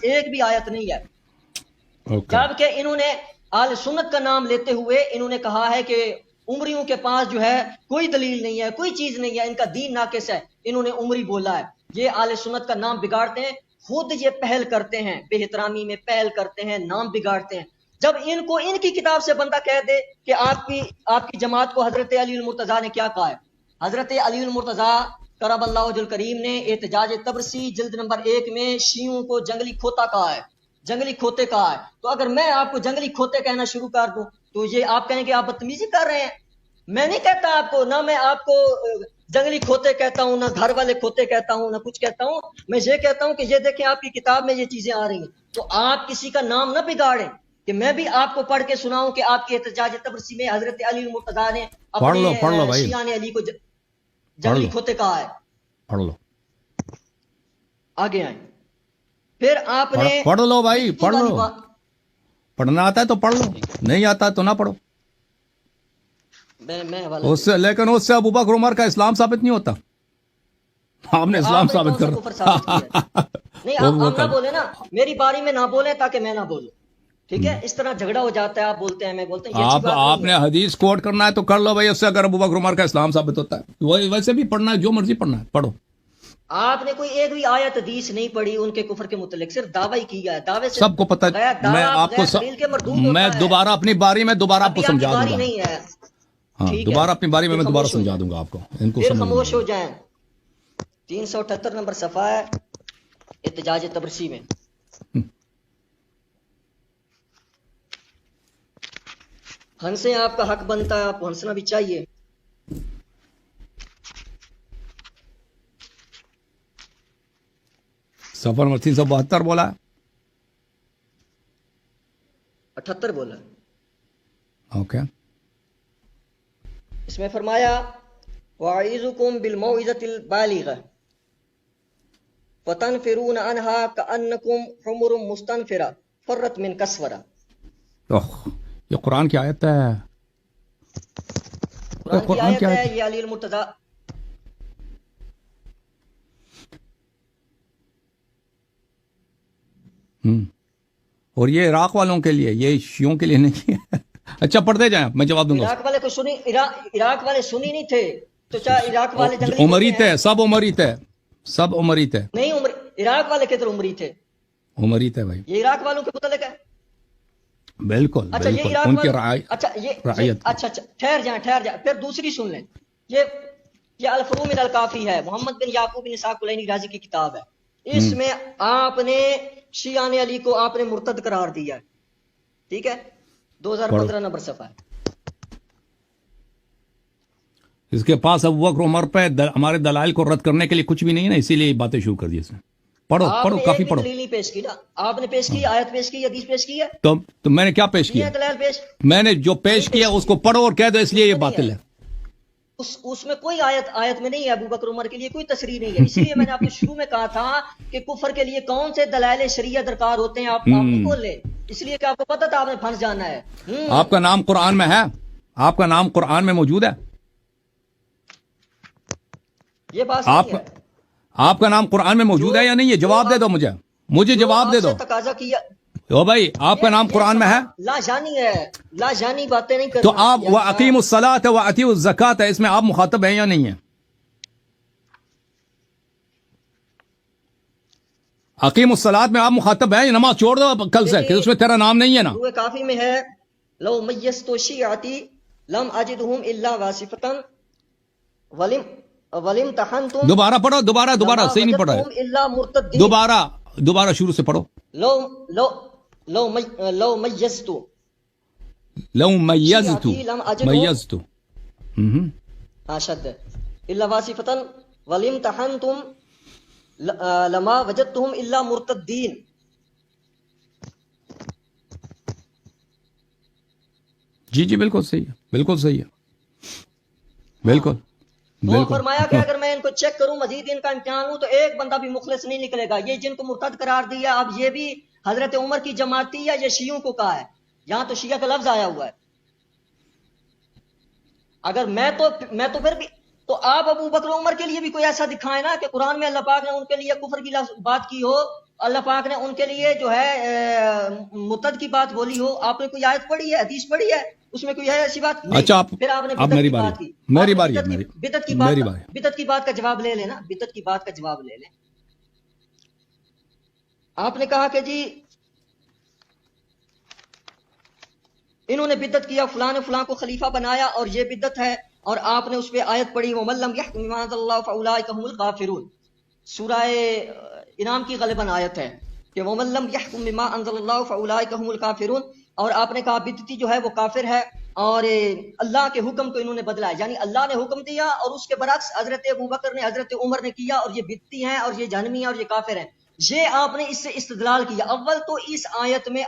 ایک بھی آیت نہیں ہے. جبکہ انہوں نے اہل سنت کا نام لیتے ہوئے انہوں نے کہا ہے کہ عمریوں کے پاس جو ہے کوئی دلیل نہیں ہے, کوئی چیز نہیں ہے, ان کا دین ناقص ہے. انہوں نے عمری بولا ہے. یہ اہل سنت کا نام بگاڑتے ہیں, خود یہ پہل کرتے ہیں, بے احترامی میں پہل کرتے ہیں, نام بگاڑتے ہیں. جب ان کو ان کی کتاب سے بندہ کہہ دے کہ آپ کی جماعت کو حضرت علی المرتضیٰ نے کیا کہا ہے. حضرت علی المرتضیٰ کرم اللہ وجہ الکریم نے احتجاج تبرسی جلد نمبر 1 میں شیعوں کو جنگلی کھوتا کہا ہے, جنگلی کھوتے کہا ہے. تو اگر میں آپ کو جنگلی کھوتے کہنا شروع کر دوں تو یہ آپ کہیں کہ آپ بدتمیزی کر رہے ہیں. میں نہیں کہتا آپ کو, نہ میں آپ کو جنگلی کھوتے کہتا ہوں, نہ گھر والے کھوتے کہتا ہوں, نہ کچھ کہتا ہوں. میں یہ کہتا ہوں کہ یہ دیکھیں آپ کی کتاب میں یہ چیزیں آ رہی ہیں, تو آپ کسی کا نام نہ بگاڑیں کہ میں بھی آپ کو پڑھ کے سناؤں کہ آپ کے احتجاج تبرسی میں حضرت علی المرتضیٰ نے اپنے شیعہ علی کو جنگلی کھوتے کہا ہے. پڑھ لو, آگے آئیں. پھر آپ نے پڑھ لو بھائی, پڑھ لو. پڑھنا آتا ہے تو پڑھ لو, نہیں آتا تو نہ پڑھو. اس سے لیکن اس سے ابو بکر عمر کا اسلام ثابت نہیں ہوتا. آپ نے اسلام ثابت کر نہیں, آپ نہ بولے نا, میری باری میں نہ بولیں تاکہ میں نہ بولوں. ٹھیک ہے, اس طرح جھگڑا ہو جاتا ہے, آپ بولتے ہیں میں بولتے ہیں. آپ نے حدیث کوٹ کرنا ہے تو کر لو بھائی, اس سے اگر ابو بکر عمر کا اسلام ثابت ہوتا ہے. ویسے بھی پڑھنا ہے, جو مرضی پڑھنا ہے پڑھو. آپ نے کوئی ایک بھی آیت حدیث نہیں پڑھی ان کے کفر کے متعلق, صرف دعویٰ ہی کیا ہے. دعوے سے سب کو پتہ ہے. میں آپ کو میں دوبارہ اپنی باری میں دوبارہ آپ کو سمجھا دوں گا. نہیں ہے, ہاں دوبارہ اپنی باری میں دوبارہ سمجھا دوں گا آپ کو. ان کو پھر خاموش ہو جائیں. 378 نمبر صفحہ ہے احتجاج تبرسی میں. ہنسیں, آپ کا حق بنتا ہے, آپ کو ہنسنا بھی چاہیے. صفحہ نمبر 372 بولا, 78 بولا. اوکے. اس میں فرمایا وَأَعِظُكُمْ بِالْمَوْعِظَةِ الْبَالِغَةِ فَتَنْفِرُونَ عَنْهَا كَأَنَّكُمْ حُمُرٌ مُسْتَنْفِرَةٌ فَرَّتْ مِنْ كَسْوَرَةٍ. یہ قرآن کی آیت ہے. قرآن کی آیت ہے. یہ علی المرتضیٰ اور یہ عراق والوں کے لیے, یہ شیعوں کے لیے نہیں ہے. اچھا پڑھتے جائیں, میں جواب دوں گا. عراق والے کو سنی, عراق والے سنی نہیں تھے تو چاہے عراق والے جنگلی عمری تھے, سب عمری تھے, سب عمری تھے. نہیں, عراق والے کدھر عمری تھے؟ عمری تھے بھائی. یہ عراق والوں کے متعلق ہے. بالکل بالکل, ان کی رعایت. اچھا ٹھہر جائیں. پھر دوسری سن لیں. یہ الفروع من الکافی ہے, محمد بن یعقوب بن اسحاق کلینی رازی کی کتاب ہے. اس میں آپ نے شیعہ علی کو آپ نے مرتد قرار دیا ہے. ٹھیک ہے, 2015 نمبر صفحہ ہے. اس کے پاس ابو بکر عمر پہ ہمارے دلائل کو رد کرنے کے لیے کچھ بھی نہیں ہے نا, اسی لیے باتیں شروع کر دی اس نے. پڑھو پڑھو, کافی پڑھو. دلیل نہیں پیش کی نا آپ نے, پیش کی آیت پیش کی, حدیث پیش کی ہے. تو میں نے کیا پیش کیا؟ دلائل پیش. میں نے جو پیش کیا اس کو پڑھو اور کہہ دو اس لیے یہ باطل ہے. اس میں کوئی آیت میں نہیں ہے ابو بکر عمر کے لیے کوئی تصریح نہیں ہے. اسی لیے میں نے آپ کو شروع میں کہا تھا کہ کفر کے لیے کون سے دلائل شریعہ درکار ہوتے ہیں, آپ نہیں بول لے, اس لیے کہ آپ کو پتا تھا آپ نے پھنس جانا ہے. آپ کا نام قرآن میں ہے, آپ کا نام قرآن میں موجود ہے. یہ بات نہیں ہے. آپ کا نام قرآن میں موجود ہے یا نہیں ہے؟ جواب دے دو مجھے جواب دے دو. تقاضا کیا او بھائی, آپ کا نام قرآن میں ہے؟ لا جانی ہے, لا جانی باتیں نہیں کرنا. تو آپ وَأَقِیمُوا الصَّلَاةَ وَآتِیُوا الزَّکَاةَ ہے, اس میں آپ مخاطب ہیں یا نہیں ہیں؟ اقیم الصلاۃ میں آپ مخاطب ہیں, نماز چھوڑ دو کل سے, کہ اس میں تیرا نام نہیں ہے نا. وہ کافی میں ہے لو میزت شیعتی لم اجدہم الا واسفتن ولم تحنتم. دوبارہ پڑھو, دوبارہ صحیح نہیں پڑھا ہے. دوبارہ شروع سے پڑھو. لو میزت شد الا واسفتن ولم تحنتم لما وجدتهم الا مرتدین. جی بالکل صحیح ہے, بالکل صحیح ہے, بالکل. تو فرمایا کہ اگر میں ان کو چیک کروں, مزید ان کا امتحان ہوں, تو ایک بندہ بھی مخلص نہیں نکلے گا. یہ جن کو مرتد قرار دیا, اب یہ بھی حضرت عمر کی جماعتی یا یہ شیعوں کو کہا ہے؟ یہاں تو شیعہ کا لفظ آیا ہوا ہے. اگر میں تو پھر بھی تو آپ ابو بکر عمر کے لیے بھی کوئی ایسا دکھائیں نا کہ قرآن میں اللہ پاک نے ان کے لیے کفر کی بات کی ہو اللہ پاک نے ان کے لیے جو ہے مرتد کی بات بولی ہو. آپ نے کوئی آیت پڑھی ہے, حدیث پڑھی ہے, اس میں کوئی ہے ایسی بات نہیں. اچھا پھر آپ نے اب میری باری میری باری بدعت کی بات کا جواب لے لینا, بدعت کی بات کا جواب لے لیں. آپ نے کہا کہ جی انہوں نے بدعت کیا, فلاں نے فلاں کو خلیفہ بنایا اور یہ بدعت ہے, اور آپ نے اس پہ آیت پڑھی وَمَن لَّمْ يَحْكُم بِمَا أَنزَلَ اللَّهُ فَأُولَٰئِكَ هُمُ الْكَافِرُونَ. سورہ انعام کی غالباً آیت ہے کہ وَمَن لَّمْ يَحْكُم بِمَا أَنزَلَ اللَّهُ فَأُولَٰئِكَ هُمُ الْكَافِرُونَ. اور آپ نے کہا بدعتی جو ہے وہ کافر ہے, اور اللہ کے حکم کو انہوں نے بدلا ہے, یعنی اللہ نے حکم دیا اور اس کے برعکس حضرت ابوبکر نے, حضرت عمر نے کیا, اور یہ بدعتی ہیں اور یہ جہنمی ہیں اور یہ کافر ہیں. یہ آپ نے اس سے استدلال کیا. اول تو اس آیت میں